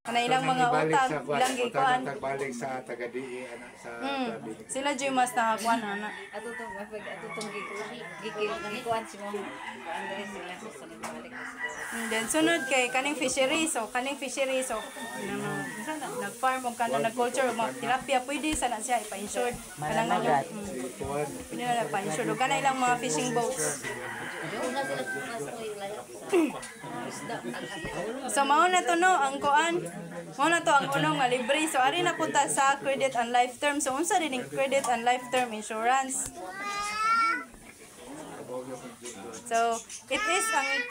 Kana ilang mga utang, ilang gikuan. Tagbalik sa taga-DE sa Sila dyan mas nakakuan ana. Atutong gigil kuan si mo Andres sila sa balik. Then sunod kay kaning fisheries so nag-farm o kana nag-culture mo tilapia pwede sana siya ipa-insure kanang Malamagat. pwede na pa-insure o kana ilang mga fishing boats. Una sila mas ko ilayak sa So mao na to no ang kuan. Mao na to ang unong nga libre. So ari na punta sa credit and life term. So unsa din ang credit and life term insurance? So, it is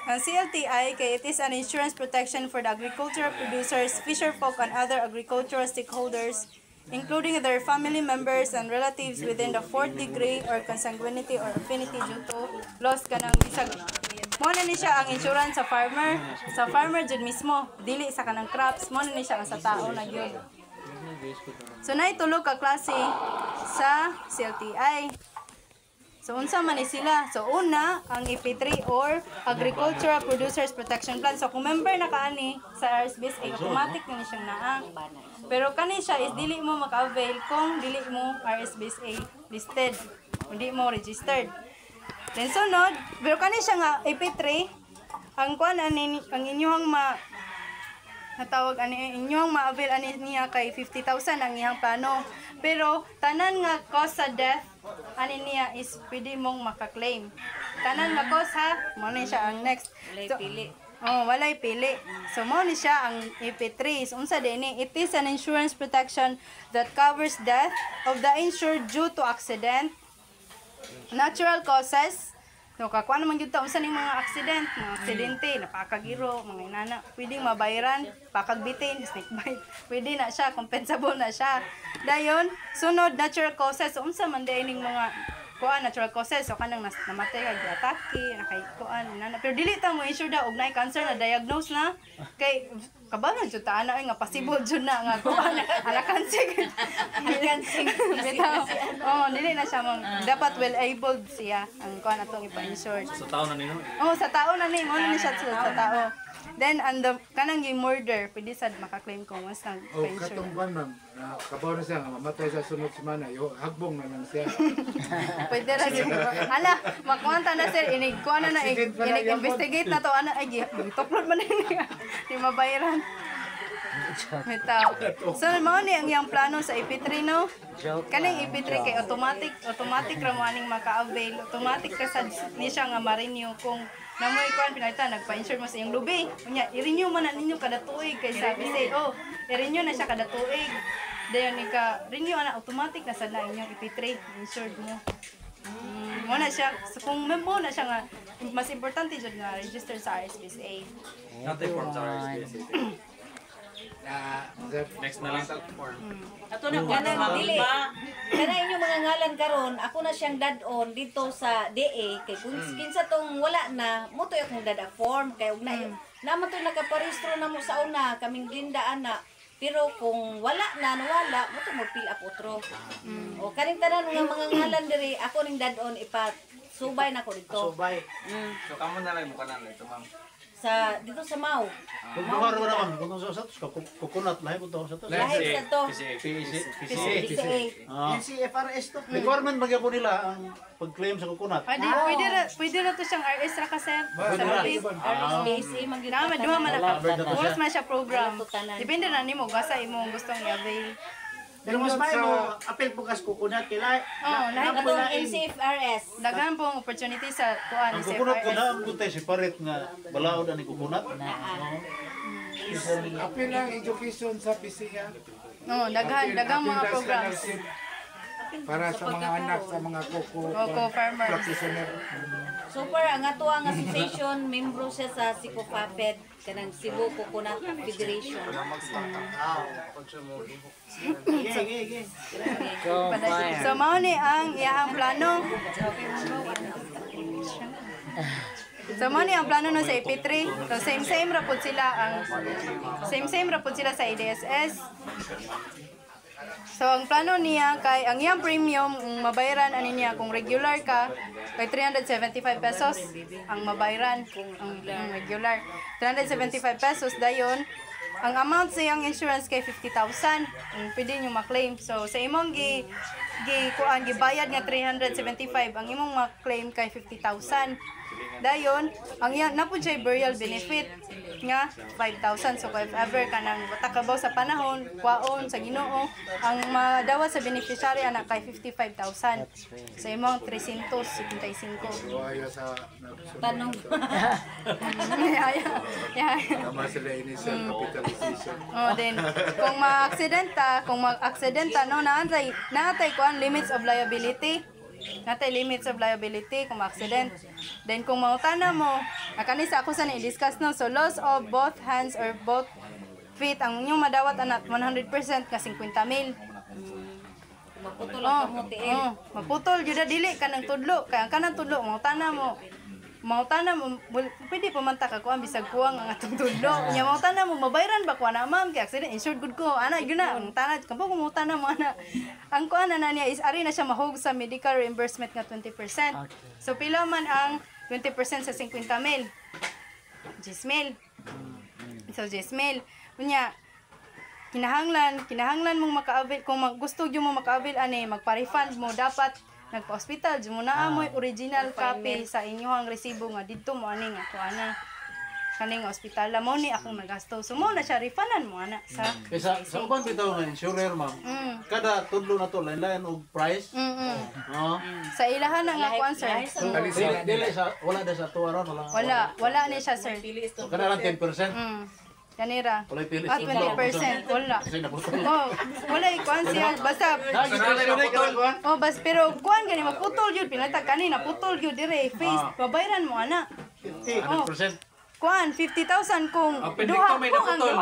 ang CLTI kay it is an insurance protection for the agricultural producers, fisherfolk, and other agricultural stakeholders, including their family members and relatives within the fourth degree or consanguinity or affinity due to loss kanang bisag. Mo na ni siya ang insurance sa farmer. Sa farmer jud mismo, dili sa kanang crops. Mo na ni siya ang sa tao na gyud. So, naitulog ka klase sa CLTI. So, unsa man ni sila? So, una, ang EP3 or Agricultural Producers Protection Plan. So, kung member na kaani sa RSBSA, automatic na ni siyang naa. Pero kani siya is dili mo maka-avail kung dili mo RSBSA listed. Hindi mo registered. Then, sunod, pero kani siya nga EP3, ang kuan ani ang inyong natawag ani inyong ma-avail ani niya kay 50,000 ang iyang plano. Pero tanan nga cause sa death ani niya is pwede mong maka-claim. Tanan nga cause ha, mo ni siya ang next. So, pili. walay pili. So mo ni siya ang EP3. So, unsa dinhi? It is an insurance protection that covers death of the insured due to accident, natural causes. No, kakuha naman yun unsa ning mga accident, mga aksidente, napakagiro, mga inana, pwedeng mabayaran, pakagbitin, snake bite, pwede na siya, compensable na siya. Dayon, sunod, natural causes, so unsa man din ning mga kuan natural causes, so kanang namatay kag atake, nakay kuan, inana, pero dili ta mo insure daw og nay cancer na diagnose na, kay kabalan jud ta ana nga possible jud na nga kuan ala cancer. Bitaw. Oh, dili na siya mong dapat well able siya ang kuan atong ipa-insure. Sa tao na nino. Oh, sa tao na ni mo na ni siya sa tao. Then and the kanang yung murder, pwede sad maka-claim kung mas nang pa-insure. katong ban ma'am, kabaw na siya, mamatay sa sunod semana, hagbong na lang siya. Pwede ra gyud. Ala, makuanta na sir, kuan na inig-investigate na to ana ay tuklod man ni mabayaran. Bitaw. So mao ni ang iyang plano sa EP3 no? Kaning EP3 kay automatic ra mo aning maka-avail. Automatic ka sad ni siya nga ma-renew kung namoy kuan pinalitan nagpa-insure mo sa iyong lubi. Unya i-renew man na ninyo kada tuig kay sabi say i-renew na siya kada tuig. Dayon ni ka renew ana automatic na sad na inyong EP3 insured mo. Mo na siya so, kung member na siya nga mas importante jud nga register sa RSBSA. Not the form sa RSBSA. Next na lang sa form. Ato na kanang dili. Kana inyong mga ngalan karon, ako na siyang dad-on dito sa DA kay kung kinsa tong wala na, mo to akong dada form kay ug naman to nakaparehistro na mo sa una kaming Linda ana. Pero kung wala na nawala, mo to mo fill up otro. O kaning tanan nga mga ngalan diri, ako ning dad-on ipa subay na ko dito. Subay. So kamo na lang mo kanan ito ma'am. Sa dito sa Mau. Kung buhar mo naman, kung sa satos ka, kukunat, lahi mo to sa satos. Lahi sa to. PCA. NCFRS to. Requirement bagay po nila ang pag-claim sa kukunat. Pwede na to siyang RS ra kasi sa lubi. RSBSA man gyud. Naman duha man na. Wala. Oras man siya program. Depende na nimo gasa imong gustong i-avail. Pero mas may mo apel po kas kukunat kila. lahi Atong NCFRS. Daghan pong opportunity sa kuan Ang sa kukunat ko FRS. na ang kutay separate nga balaod ani kukunat. Apil lang education sa PCA. No, daghan mga programs. Para sa mga anak, sa mga kuko, farmers. practitioner. Super ang ato ang association, membro siya sa Sikopaped kanang Cebu Coconut Federation. So mao ni ang iyang plano. So mao ni ang plano no sa EP3. So same ra pud sila sa IDSS. So ang plano niya kay ang iyang premium mabayaran ani niya kung regular ka kay 375 pesos ang mabayaran kung ang regular 375 pesos dayon ang amount sa iyang insurance kay 50,000 ang pwede nyo ma-claim. So sa imong gibayad nga 375, ang imong ma-claim kay 50,000. Dayon, ang yan napud siya burial benefit nga 5,000. So if ever ka nang watakabaw sa panahon, kwaon sa Ginoo, ang madawat sa beneficiary anak kay 55,000. Sa imong 375. Buhaya sa Tanong. Tama sila initial capitalization. Oh, then kung mag-aksidenta no naatay ko ang limits of liability. Natay limits of liability kung ma-accident. Then kung mautana mo, kanisa ako sa ni-discuss no, so loss of both hands or both feet ang inyong madawat anak 100% ka 50,000. Maputol ang kamutiil. Maputol jud dili ka nang tudlo, kaya ang kanang tudlo mautana mo. Pwede pa man ta ka kuan bisag kuwang ang atong tudlo. Nya mautana mo mabayran ba kuan na ma'am kay accident insured good ko. Ana yun na ang tanad kampo mautana mo ana. Ang kuan na niya is ari na siya mahug sa medical reimbursement nga 20%. So pila man ang 20% sa 50,000? 10,000. So 10,000. Unya kinahanglan mong maka-avail kung gusto gyud mo maka-avail ani magpa-refund mo dapat nagpa-hospital jud mo na amoy original copy sa inyong resibo nga didto mo ani nga kuana kaning ospital mo ni akong nagasto. So mo na siya refundan mo ana sa Kaysa sa uban bitaw nga insurer ma'am. Kada tudlo na to lain-lain og price. sa ilahan na nga kuan sir. Dili sa wala da sa tuwaron Wala ni siya sir. Kada lang 10%. Kanira. Wala pilis. 20%. Wala. Kasi naputol. Wala ikuan siya. Basta, pero kuan gani, maputol yun. Pinatag kanina, putol yun dire. Face, babayran mo, ana. 100%. Kuan, 50,000 kung Ang pendikto may naputol.